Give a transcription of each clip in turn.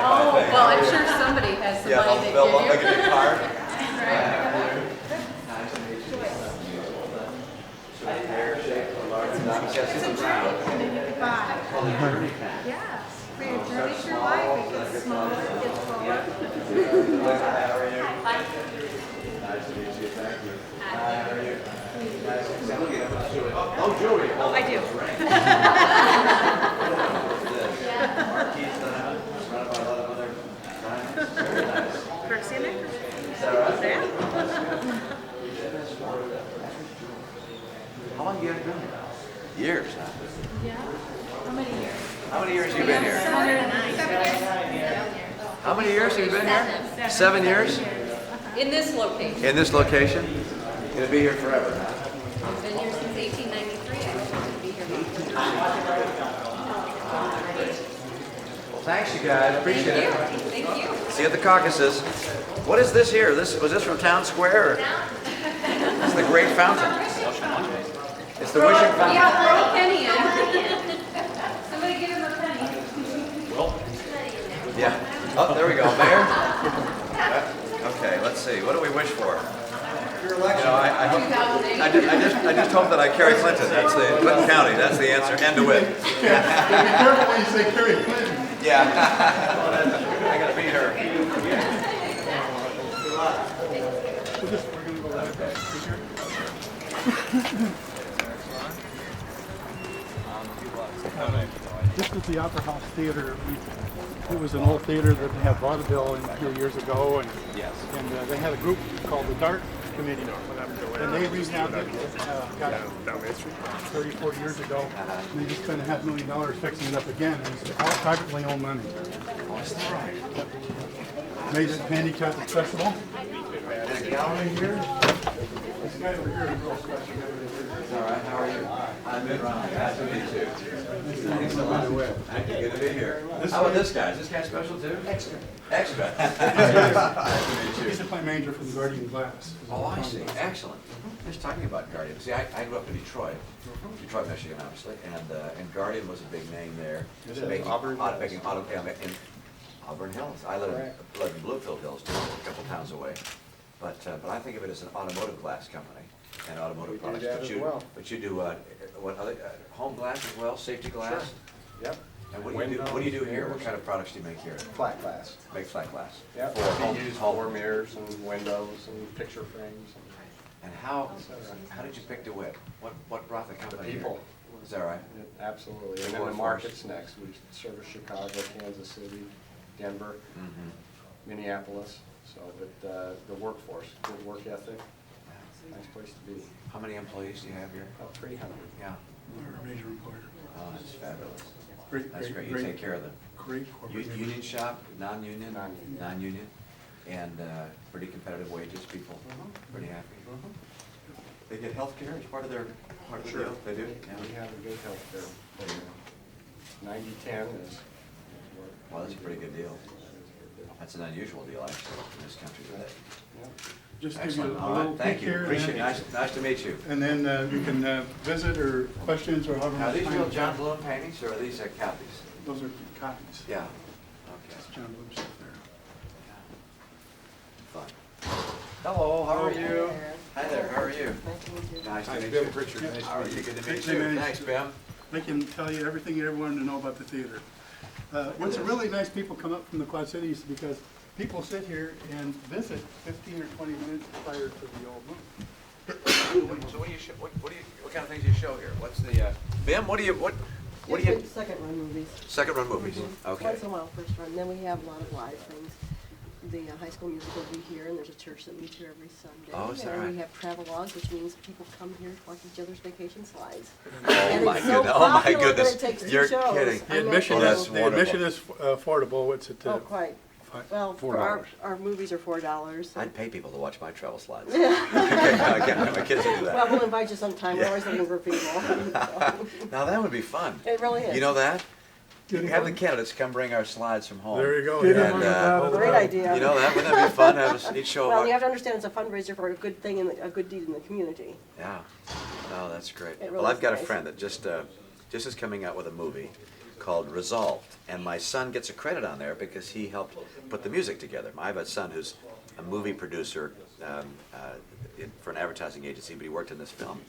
Oh, well, I'm sure somebody has some money they they'll give like you. a new card. Yeah, for your journey through life, it gets smaller, it gets fuller. How are you? Nice to meet you. Thank you. Hi, how are you? Nice to meet you. Oh, Julie. Oh, I do. Marquis, surrounded by a lot of other clients. Very nice. Percy and Nickerson. Is that right? Yeah. How long have you guys been here? Years, huh? Yeah. How many years? How many years have you been here? 109. How many years have you been here? 7 years? In this location. In this location? You're gonna be here forever, huh? I've been here since 1893. I was supposed to be here before. Well, thanks, you guys. Appreciate it. Thank you. See you at the caucuses. What is this here? Was this from Town Square? Or? It's the Great Fountain. It's the wishing fountain. Yeah, throw a penny in. Somebody give him a penny. Yeah. Oh, there we go, Mayor. Okay, let's see. What do we wish for? Your election. I hope. I just hope that I carry Clinton. That's the Clinton County. That's the answer. And DeWitt. Be careful when you say Carrie Clinton. Yeah. I gotta beat her. We're going to go that way. This is the Opera House Theater. It was an old theater that they had vaudeville in a few years ago, and they had a group called the Dart Committee, and they revamped it. Got it 30, 40 years ago. And they just spent $500,000 fixing it up again. And it's all privately owned money. Made it handicap accessible. And a gallery here. This guy over here is real special. All right, how are you? I'm Mitt Romney. Nice to meet you. Thanks so much. Thank you. Good to be here. How about this guy? Is this guy special too? Extra. Extra. Nice to meet you. He's a plant manager from the Guardian Glass. Oh, I see. Excellent. Just talking about Guardian. See, I grew up in Detroit, Michigan, obviously, and Guardian was a big name there. It is. Making Auburn Hills. making auto, yeah, in Auburn Hills. I live in Bluefield Hills, too, a couple towns away. But I think of it as an automotive glass company and automotive products. that as well. But you do what other home glass as well, safety glass. Sure. Yep. And what do you do? What do you do here? What kind of products do you make here? Flat glass. Make flat glass. Yep. For home, We use home. for mirrors and windows and picture frames. And how did you pick DeWitt? What brought the company here? People. Is that right? Absolutely. And then the markets next. We service Chicago, Kansas City, Denver, Minneapolis. So, but the workforce, good work ethic, nice place to be. How many employees do you have here? About 300. Yeah. We're a major employer. Oh, that's fabulous. Great, That's great. great, You great. take care of them. Great corporate. Union shop, non-union? Non-union. Non-union. And pretty competitive wages, people pretty happy. They get health care as part of their Sure. deal? They do? We Yeah. have a good health care program. 90-10 is. Well, that's a pretty good deal. That's an unusual deal, actually, in this country today. Yep. Just give you Excellent. a All little right, thank peek you. here. Appreciate it. Nice to meet you. And then you can visit or questions or however Now, are much these time. real John Bloom paintings, or are these copies? Those are copies. Yeah. Okay. That's John Bloom stuff there. Fun. Hello, how are you? Hi there, how are you? Nice to meet you. Richard. Nice How are you? Good to meet Hey, you. man. Thanks, Bim. They can tell you everything you ever wanted to know about the theater. What's really nice, people come up from the Quad Cities because people sit here and visit 15 or 20 minutes prior to the old movie. So what do you show, what kind of things do you show here? What's the, Bim, what do you? Second run movies. Second run movies, Mhm. okay. Once in a while, first run. Then we have a lot of live things. The high school musical will be here, and there's a church that meets here every Sunday. Oh, is that And we right? have travelogues, which means people come here to watch each other's vacation slides. Oh And my it's so goodness, oh my popular that goodness. it takes 2 You're shows. kidding. The admission, Oh, that's is, the admission is affordable. What's it? Oh, quite. Well, for our movies are $4. So. I'd pay people to watch my travel slides. Okay, I can't have my kids to do Well, that. we'll invite you sometime. We're always looking for people. Now that would be fun. It really is. You know that? Have the candidates come bring our slides from home. There you go. And, Great idea. you know that? Wouldn't that be fun? Have us each show. Well, you have to understand it's a fundraiser for a good thing and a good deed in the community. Yeah. Oh, that's great. It really Well, I've is got a nice. friend that just is coming out with a movie, called Resolved, and my son gets a credit on there because he helped put the music together. I have a son who's a movie producer for an advertising agency, but he worked in this film.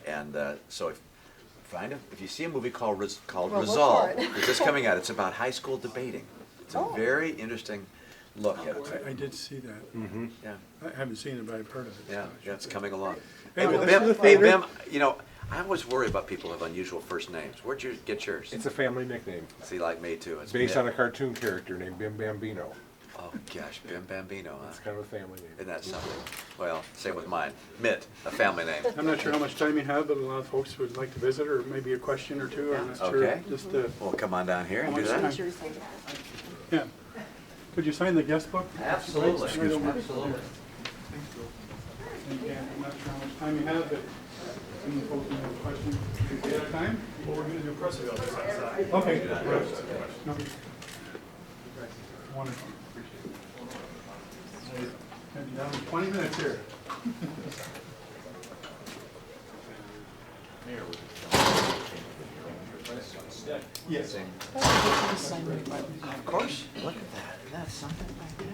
And so if you see a movie called Well, look Resolve, for it. it's just coming out. It's about high school debating. It's a Oh. very interesting look at it. I did see that. Yeah, I haven't seen it, but I've heard of it. yeah, it's coming along. Anyway, Hey, that's Bim, the hey, theater. Bim, you know, I always worry about people who have unusual first names. Where'd you get yours? It's a family nickname. See, like me too. It's Based Mitt. on a cartoon character named Bim Bambino. Oh gosh, Bim Bambino, It's huh? kind of a family name. Isn't that something? Well, same with mine. Mitt, a family name. I'm not sure how much time you have, but a lot of folks would like to visit, or maybe a question or two. I'm not sure. Okay. Just, Well, come on down here and How do much that. Make sure you sign that. yeah. Could you sign the guest book? Absolutely, Right over. absolutely. And again, I'm not sure how much time you have, but some folks may have a question. Do you have time? Well, we're gonna do press available outside. Okay. No. Wonderful. Maybe down to 20 minutes here. Yes. Of course. Look at that. That's something. There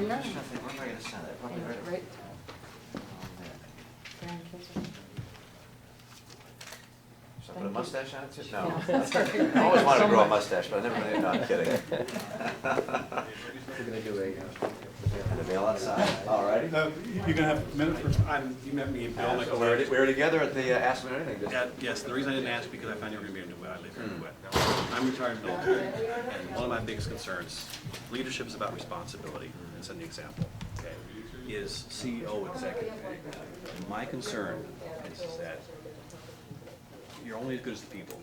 you are. Where am I going to send it? Probably right Right. Should I put a mustache on it too? No. Yeah, sorry. I always wanted to grow a mustache, but I never did. No, I'm kidding. We're gonna do And the mail outside. All righty. You can have a minute for, You met me in Bill. We were together at the Ask Me Anything. didn't we? Yes, the reason I didn't ask because I found you were gonna be in DeWitt. I live here in DeWitt. I'm retired military, and one of my biggest concerns, leadership is about responsibility and setting the example, okay, is CEO executive. My concern is that you're only as good as the people.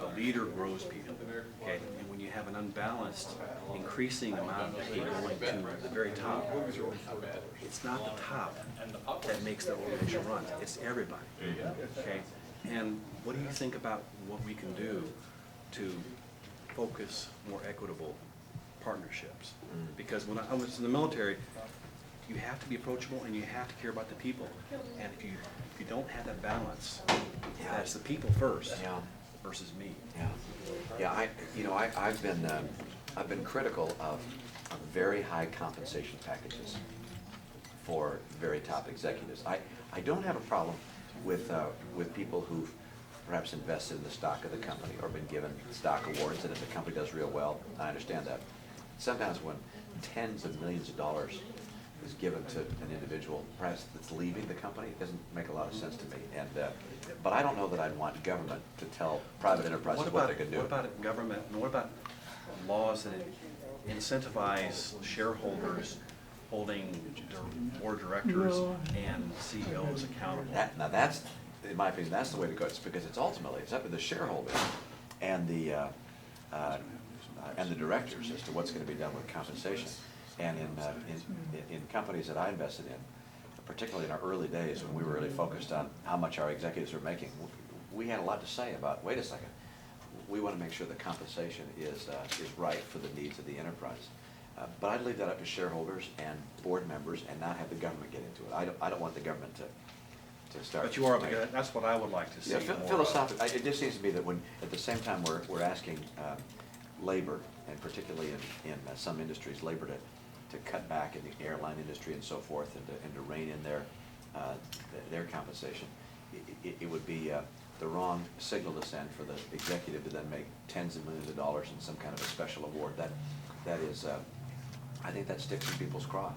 A leader grows people, okay? And when you have an unbalanced, increasing amount of people going to the very top, it's not the top that makes the organization run, it's everybody, okay? And what do you think about what we can do to focus more equitable partnerships? Because when I was in the military, you have to be approachable and you have to care about the people. And if you don't have that balance, that's the people first Yeah. versus me. Yeah. I've been critical of very high compensation packages for very top executives. I don't have a problem with people who've perhaps invested in the stock of the company or been given stock awards, and if the company does real well, I understand that. Sometimes when tens of millions of dollars is given to an individual, perhaps that's leaving the company, it doesn't make a lot of sense to me. And but I don't know that I'd want government to tell private enterprises what they can do. What about government, and what about laws that incentivize shareholders holding board directors and CEOs accountable? Now that's, in my opinion, that's the way to go. It's because it's ultimately, it's up to the shareholders and the directors as to what's going to be done with compensation. And in companies that I invested in, particularly in our early days when we were really focused on how much our executives were making, we had a lot to say about, wait a second, we want to make sure the compensation is right for the needs of the enterprise. But I'd leave that up to shareholders and board members and not have the government get into it. I don't want the government to start. But you are, that's what I would like to see. Yeah, more of. philosophically, it just seems to me that when, at the same time, we're asking labor, and particularly in some industries, labor to cut back in the airline industry and so forth, and to rein in their compensation, it would be the wrong signal to send for the executive to then make tens of millions of dollars in some kind of a special award. That is, I think that sticks in people's craw.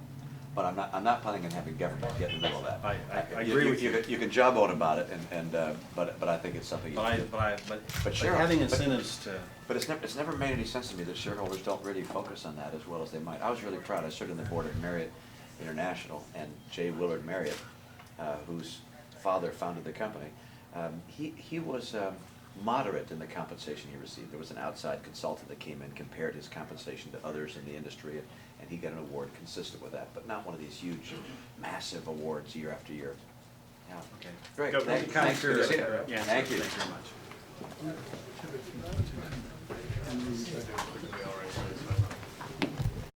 But I'm not planning on having government get in the middle of that. I agree with you. You can job out about it, but I think it's something. But sure, having but- incentives to. But it's never made any sense to me that shareholders don't really focus on that as well as they might. I was really proud. I served on the board of Marriott International, and J. Willard Marriott, whose father founded the company, he was moderate in the compensation he received. There was an outside consultant that came in, compared his compensation to others in the industry, and he got an award consistent with that, but not one of these huge, massive awards year after year. Yeah. Okay. Great. Go- Thanks. kind of Good to see you. curious. Yeah, Thank you. Thanks very much.